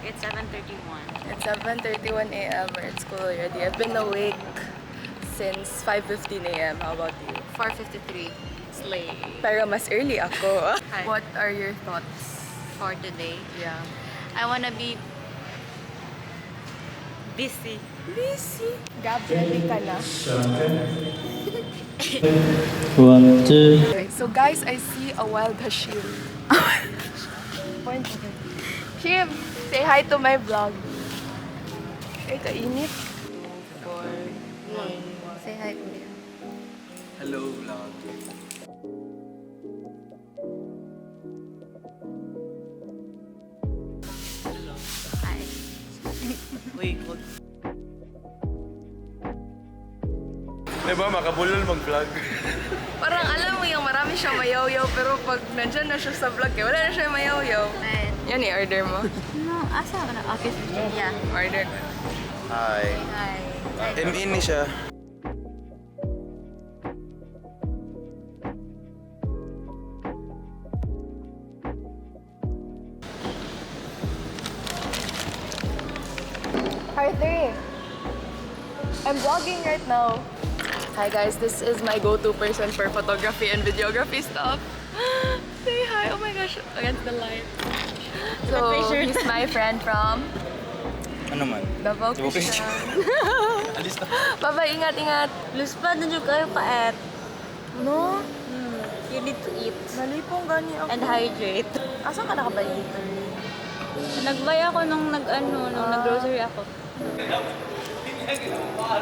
It's 7:31. It's 7:31 a.m. We're at school already. I've been awake since 5:15 a.m. How about you? 4:53. Slay. Pero mas early ako. Hi. What are your thoughts? For today, Yeah. I wanna be busy. Busy. Gab, ready ka na? 1, 2. Okay, so guys, I see a wild Hashim. Point. Hashim, say hi to my vlog. Ay, kainit. Say hi, Kuya. Hello, vlog. Hi. Wait, what? Diba, makabulol mag-vlog. Parang alam mo yung marami siyang mayaw-yaw, pero pag nandyan na siya sa vlog, wala na siya mayaw-yaw. Hi. Yan i-order mo. No, asa ka na? Okay, yeah. Order ko. Hi. Hi. Hi. M-in ni siya. Hi, 3. I'm vlogging right now. Hi guys, this is my go-to person for photography and videography stuff. Say hi, oh my gosh, against the light. So, he's my friend from Ano man? Davao Davao Christian. Alis na. Bye-bye, ingat-ingat. Luspa na dyan kayo paet. No, You need to eat nalipong gani ako. and hydrate. Asan ka nakabay dito? Nagbay ako nung nag-grocery ako.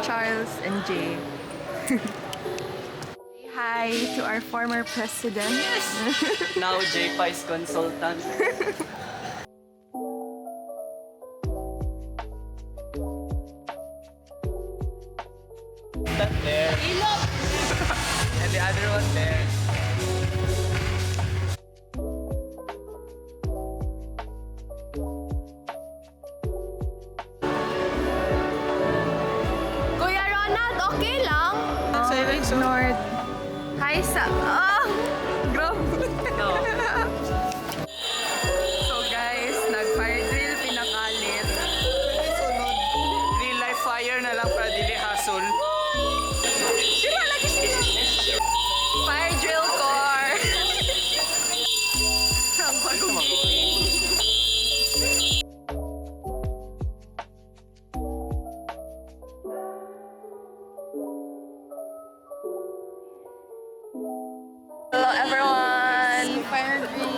Charles and Jay. Say hi to our former president. Now, J-Pies consultant. That there. And the other one there. Kuya Ronald, okay lang? Ignored. Hi sa... Ah! Grabe. So guys, nag-fire drill, pinakalit. Sunod. Real life fire na lang para dili hassle. Sira lagi sila. Fire drill core. Ang bagong Hello everyone! Fire drill.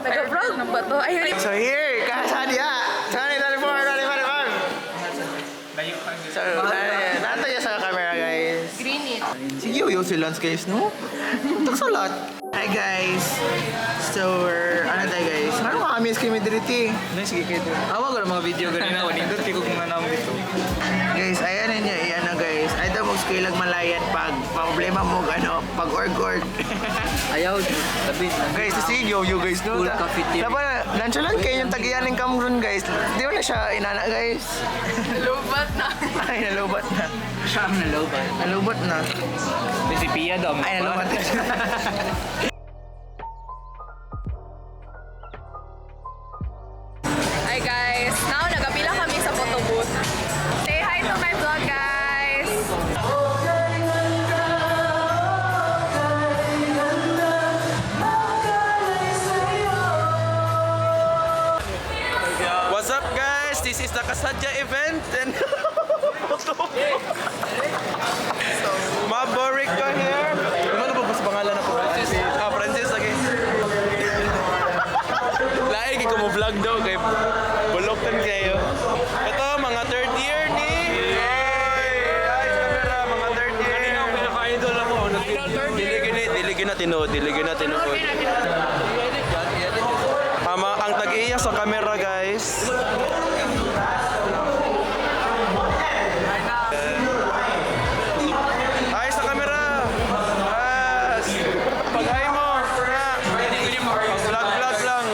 Taga-vlog ng ba to? Ay, So here, kasadya. 2024, 2025. So, nato niya sa camera, guys. green it. Sige, uyo sila guys, no? Tagsalat. Hi guys. So, ano tayo guys? Ano mga kami scream diriti? Ano sige kayo doon? Awa ko ng mga video ganina ko. Nindot ko mga namin dito. Guys, ayan niya, ano guys. Ay daw mag-scale malayan pag problema mo, ano, pag org-org. Ayaw. Tabi. Guys, sige, yo guys, no? Full cafeteria. Dapat, nandiyan kayo yung tagiyan ng Cameroon, guys. Di ba na siya inana, guys? Lubat na. Ay, nalubat na. Siya ang naloban. Nalubat na. Si Pia daw. Ay, nalubat na. Hi guys! Now, nagapila kami sa photo booth. Say hi to my vlog, guys! What's up, guys? This is the Kasadya event. And Maborik ka here. Ano ba mas pangalan na po? Francis. Ah, Francis, okay. Laing ko mo vlog daw kay bulokan kayo. Ito, mga third year ni... Oy! Guys, camera, mga third year. Kanina ang pinaka-idol ako. Diligin na tinuod. Ang tag-iya sa camera, guys. Ay, sa camera. Yes. Pag-hi mo. Vlog lang.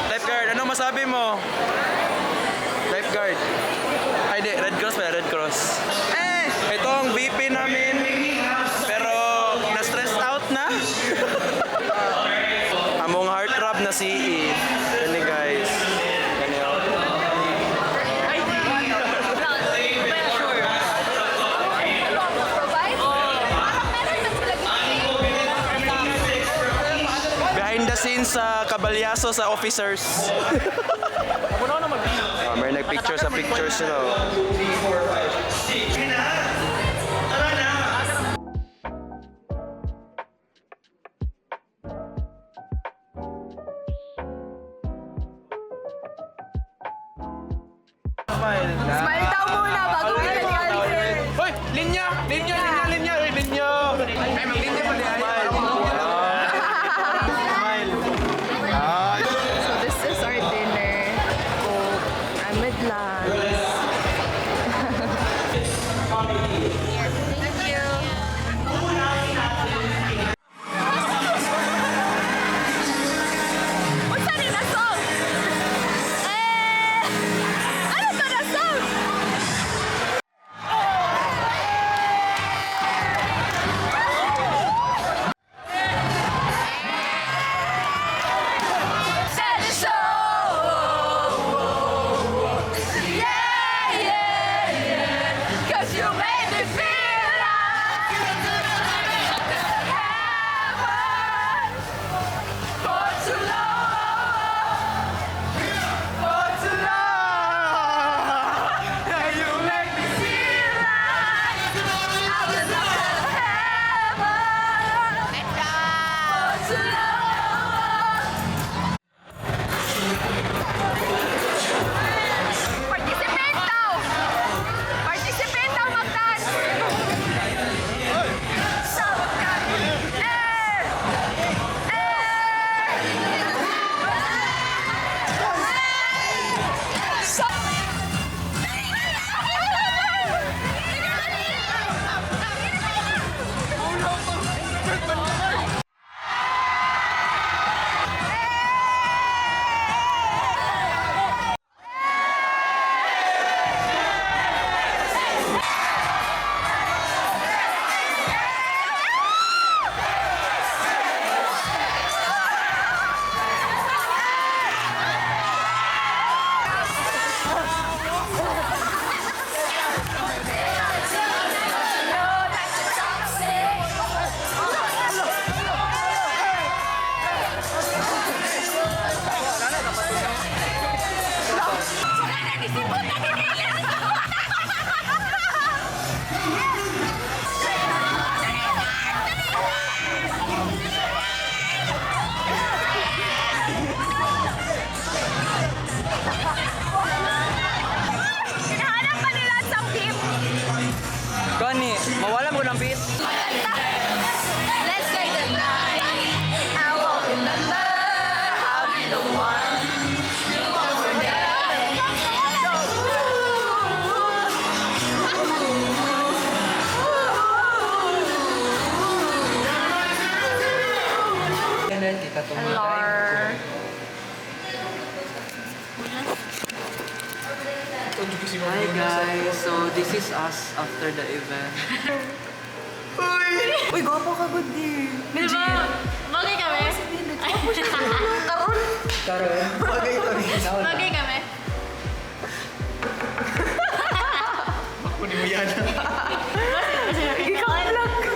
Lifeguard, ano masabi mo? Lifeguard. Ay, di. Red Cross pala, Red Cross. Ito ang VP namin. Pero, na-stress out na. Among heartthrob na CE. Yan guys. behind the scenes sa kabalyaso sa officers. May nagpicture sa pictures sila. Smile daw muna bago kita nialisin. Hoy! Linya! Linya! Linya! Linya! Linya! Ay, maglinya pa niya. Smile. So this is our dinner. Coke, Ahmed Lance. Thank you. Unsa ni na song? Ano to na song? Set the show! Yeah, yeah, yeah. 'Cause you made me feel like heaven for too long. For too long. You make me feel like I was in heaven for too long. Participate daw! Participate daw mag-dance! So, hinahanap pa nila sa team. Gani, mawala mo ng beat. Let's say the night. I won't remember how you the one. You won't forget. Lar. Hi guys, so this is us after the event. Uy, gwapo ka, good day. Diba? Bagay kami? Karon, bagay ito rin. Bagay kami? Kunin mo yan. Ikaw vlog ka.